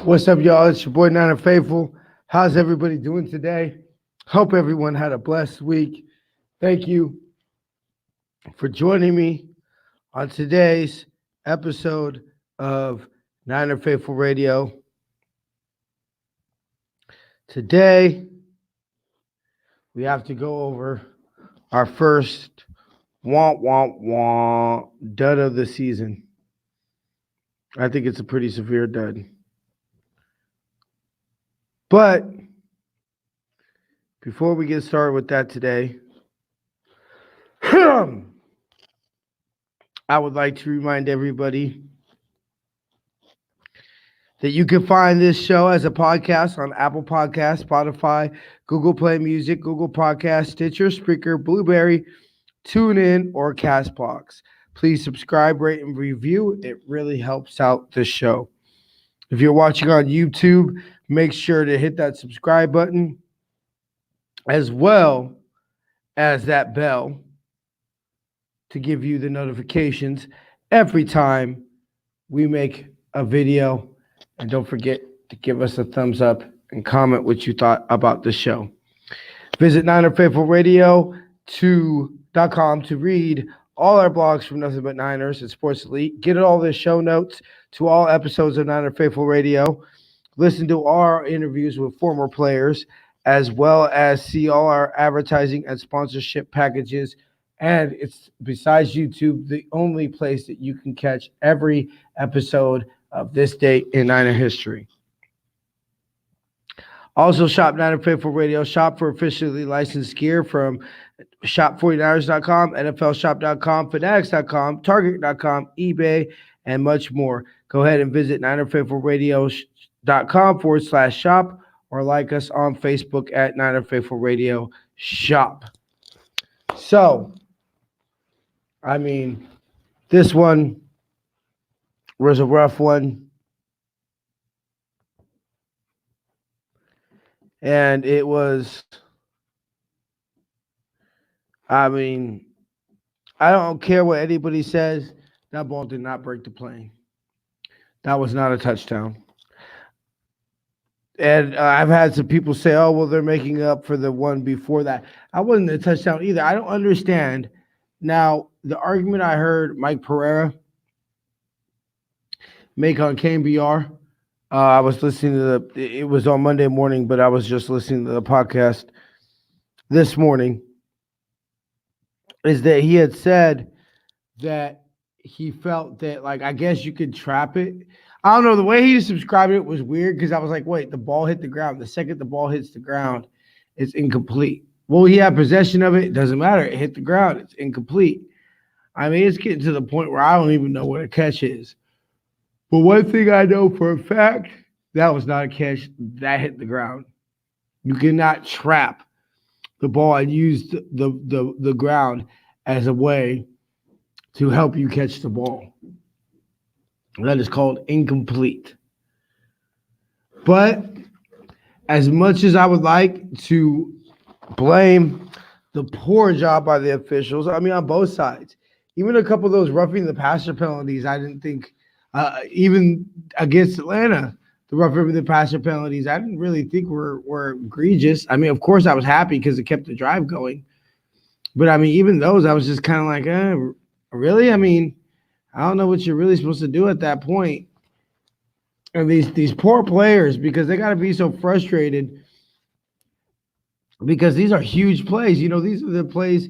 What's up, y'all? It's your boy Niner Faithful. How's everybody doing today? Hope everyone had a blessed week. Thank you for joining me on today's episode of Niner Faithful Radio. Today, we have to go over our first dud of the season. I think it's a pretty severe dud. But before we get started with that today, I would like to remind everybody that you can find this show as a podcast on Apple Podcasts, Spotify, Google Play Music, Google Podcasts, Stitcher, Spreaker, Blueberry, TuneIn, or Castbox. Please subscribe, rate, and review. It really helps out the show. If you're watching on YouTube, make sure to hit that subscribe button as well as that bell to give you the notifications every time we make a video. And don't forget to give us a thumbs up and comment what you thought about the show. Visit NinerFaithfulRadio.com to read all our blogs from Nothing But Niners and Sports Elite. Get all the show notes to all episodes of Niner Faithful Radio. Listen to all our interviews with former players, as well as see all our advertising and sponsorship packages. And it's, besides YouTube, the only place that you can catch every episode of this date in Niner history. Also, shop Niner Faithful Radio. Shop for officially licensed gear from shop49ers.com, NFLshop.com, Fanatics.com, Target.com, eBay, and much more. Go ahead and visit NinerFaithfulRadio.com/shop or like us on Facebook at Niner Faithful Radio Shop. So, this one was a rough one. And it was, I don't care what anybody says. That ball did not break the plane. That was not a touchdown. And I've had some people say, oh, well, they're making up for the one before that. I wasn't a touchdown either. I don't understand. Now, the argument I heard Mike Pereira make on KBR, I was listening to it was on Monday morning, but I was just listening to the podcast this morning, is that he had said that he felt that, I guess you could trap it. I don't know. The way he described it was weird because I was like, wait, the ball hit the ground. The second the ball hits the ground, it's incomplete. Well, he had possession of it. It doesn't matter. It hit the ground. It's incomplete. It's getting to the point where I don't even know what a catch is. But one thing I know for a fact, that was not a catch. That hit the ground. You cannot trap the ball and use the ground as a way to help you catch the ball. That is called incomplete. But as much as I would like to blame the poor job by the officials, on both sides, even a couple of those roughing the passer penalties, I didn't think, even against Atlanta, the roughing the passer penalties, I didn't really think were egregious. Of course, I was happy because it kept the drive going. But, even those, I was just kind of like, really? I don't know what you're really supposed to do at that point. And these poor players, because they got to be so frustrated, because these are huge plays. These are the plays,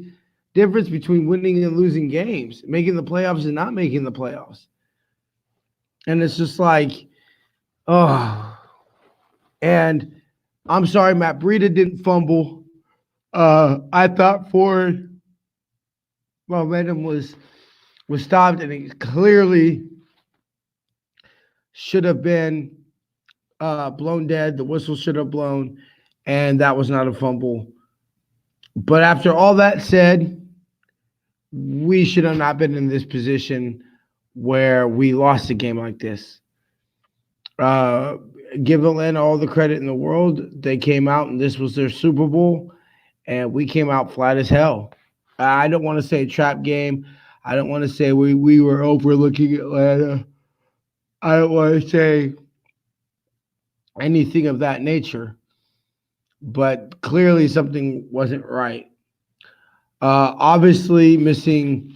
difference between winning and losing games, making the playoffs and not making the playoffs. And it's just like, oh. And I'm sorry, Matt Breida didn't fumble. I thought forward momentum was stopped, and it clearly should have been blown dead. The whistle should have blown, and that was not a fumble. But after all that said, we should have not been in this position where we lost a game like this. Give Atlanta all the credit in the world. They came out, and this was their Super Bowl, and we came out flat as hell. I don't want to say trap game. I don't want to say we were overlooking Atlanta. I don't want to say anything of that nature. But clearly something wasn't right. Obviously, missing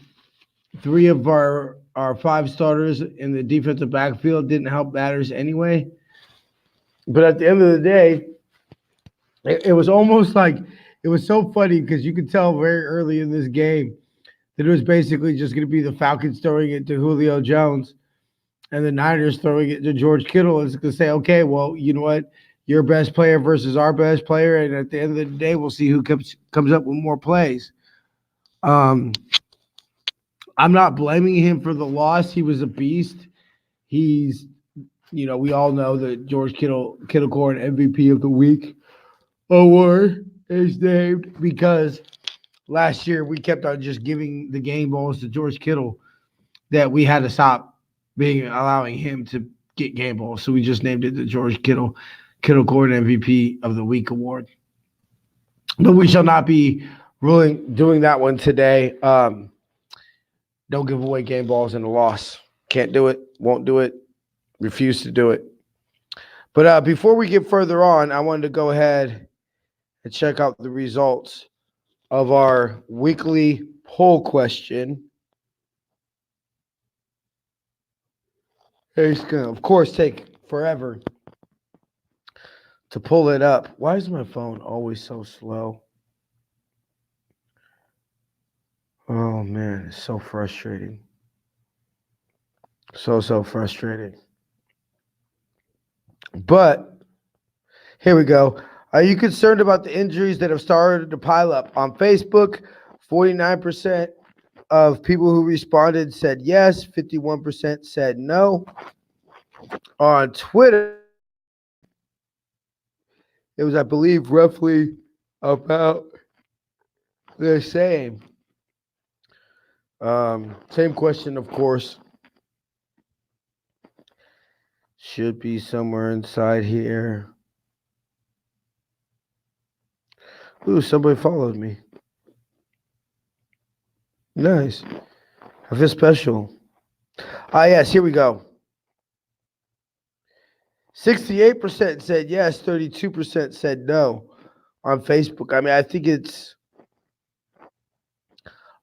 three of our five starters in the defensive backfield didn't help matters anyway. But at the end of the day, it was almost like it was so funny because you could tell very early in this game that it was basically just going to be the Falcons throwing it to Julio Jones and the Niners throwing it to George Kittle. It's going to say, okay, well, you know what? Your best player versus our best player, and at the end of the day, we'll see who comes up with more plays. Um, I'm not blaming him for the loss. He was a beast. He's, we all know that George Kittle Core MVP of the week award is named because last year we kept on just giving the game balls to George Kittle that we had to stop allowing him to get game balls. So we just named it the George Kittle Core MVP of the week award. But we shall not be doing that one today. Don't give away game balls in a loss. Can't do it. Won't do it. Refuse to do it. But before we get further on, I wanted to go ahead and check out the results of our weekly poll question. It's going to, of course, take forever to pull it up. Why is my phone always so slow? Oh, man, it's so frustrating. So frustrating. But here we go. Are you concerned about the injuries that have started to pile up? On Facebook, 49% of people who responded said yes, 51% said no. On Twitter, it was, I believe, roughly about the same. Same question, of course. Should be somewhere inside here. Ooh, somebody followed me. Nice. I feel special. Yes, here we go. 68% said yes, 32% said no on Facebook. I mean, I think it's,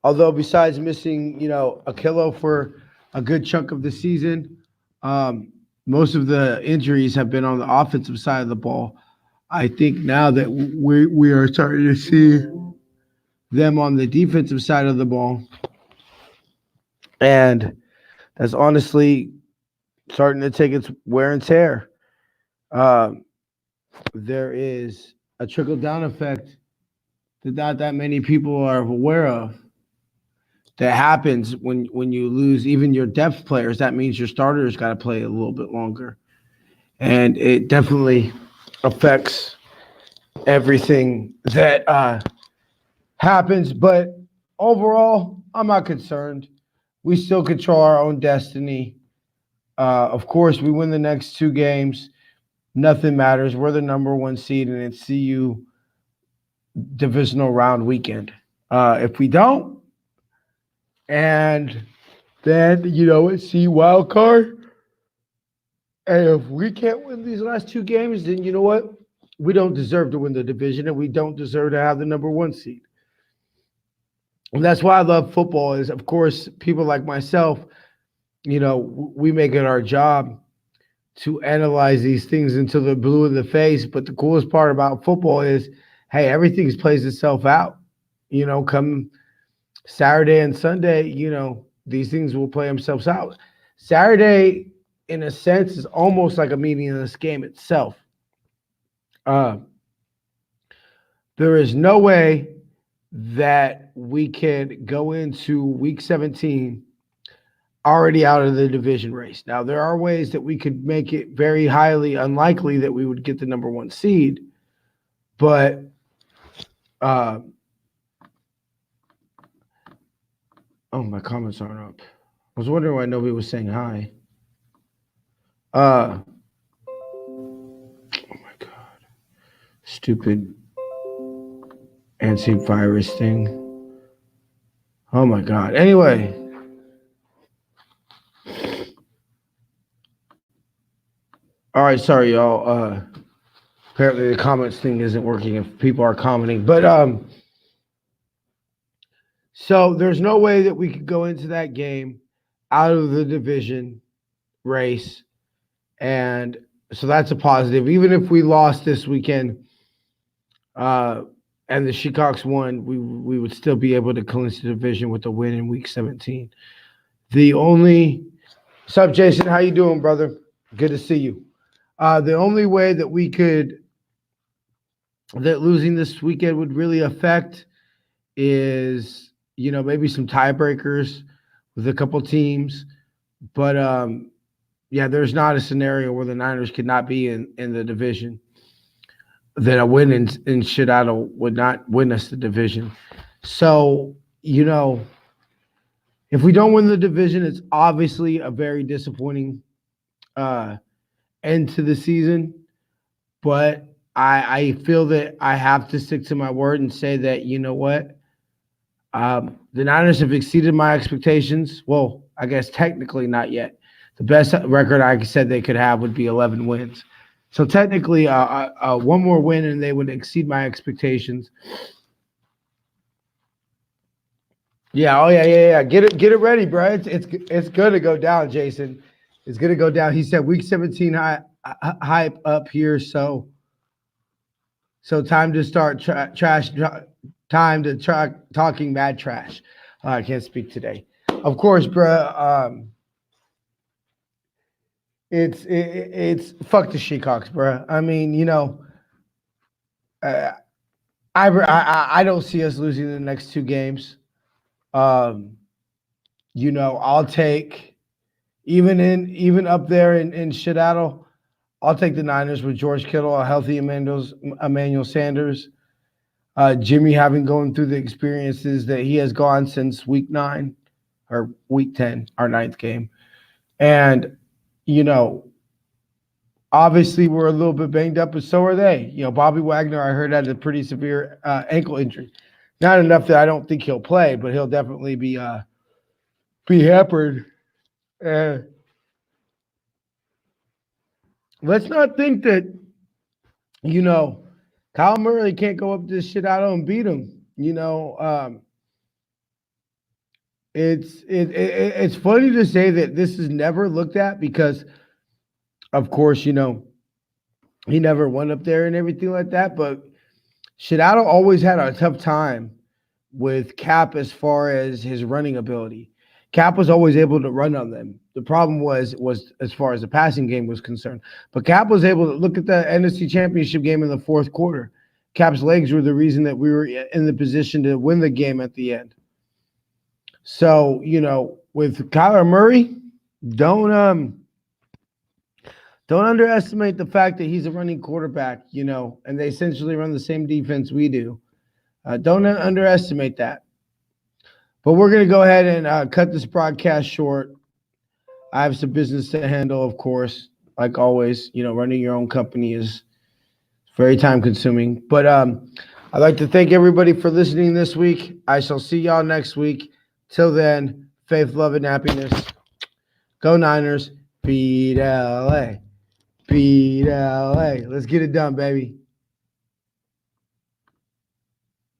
although besides missing, a kilo for a good chunk of the season, most of the injuries have been on the offensive side of the ball. I think now that we are starting to see them on the defensive side of the ball, and that's honestly starting to take its wear and tear. There is a trickle down effect that not that many people are aware of that happens when you lose even your depth players. That means your starters got to play a little bit longer, and it definitely affects everything that happens. But overall, I'm not concerned. We still control our own destiny. Of course, we win the next two games. Nothing matters. We're the number one seed, and it's CU divisional round weekend. If we don't, and then, it's CU wild card. And if we can't win these last two games, then you know what? We don't deserve to win the division, and we don't deserve to have the number one seed. And that's why I love football is, of course, people like myself, we make it our job to analyze these things until they're blue in the face. But the coolest part about football is, hey, everything plays itself out. Come Saturday and Sunday, these things will play themselves out. Saturday, in a sense, is almost like a meaningless game itself. There is no way that we can go into week 17 already out of the division race. Now, there are ways that we could make it very highly unlikely that we would get the number one seed, but oh, my comments aren't up. I was wondering why nobody was saying hi. Oh my God. Stupid antivirus thing. Oh my God. Anyway. All right, sorry, y'all. Apparently the comments thing isn't working if people are commenting. But so there's no way that we could go into that game out of the division race, and so that's a positive. Even if we lost this weekend, uh, and the Seahawks won, we would still be able to clinch the division with a win in Week 17. The only What's up, Jason? How you doing, brother? Good to see you. The only way that we could that losing this weekend would really affect is maybe some tiebreakers with a couple teams, but yeah, there's not a scenario where the Niners could not be in the division. That a win in Seattle would not win us the division. So if we don't win the division, it's obviously a very disappointing uh, end to the season. But I feel that I have to stick to my word and say that what the Niners have exceeded my expectations. Well, I guess technically not yet. The best record I said they could have would be 11 wins. So technically, one more win and they would exceed my expectations. Yeah. Oh yeah. Get it ready, bro. It's going to go down, Jason. It's going to go down. He said Week 17 hype up here. So time to start trash. Time to try talking mad trash. I can't speak today. Of course, bro. It's fuck the Seahawks, bro. I mean, uh, I don't see us losing the next two games. Um, I'll take even up there in Seattle. I'll take the Niners with George Kittle, a healthy Emmanuel Sanders, Jimmy having gone through the experiences that he has gone since week 9 or week 10, our ninth game, and obviously we're a little bit banged up, but so are they. Bobby Wagner, I heard, had a pretty severe ankle injury. Not enough that I don't think he'll play, but he'll definitely be hampered. Let's not think that Kyle Murray can't go up this shit out and beat him. It's funny to say that this is never looked at because, of course, he never went up there and everything like that. But Shadado always had a tough time with Cap as far as his running ability. Cap was always able to run on them. The problem was as far as the passing game was concerned. But Cap was able to look at the NFC Championship game in the fourth quarter. Cap's legs were the reason that we were in the position to win the game at the end. So, with Kyler Murray, don't underestimate the fact that he's a running quarterback, and they essentially run the same defense we do. Don't underestimate that. But we're going to go ahead and cut this broadcast short. I have some business to handle, of course. Like always, running your own company is very time consuming. But I'd like to thank everybody for listening this week. I shall see y'all next week. Till then, faith, love, and happiness. Go Niners. Beat LA. Beat LA. Let's get it done, baby.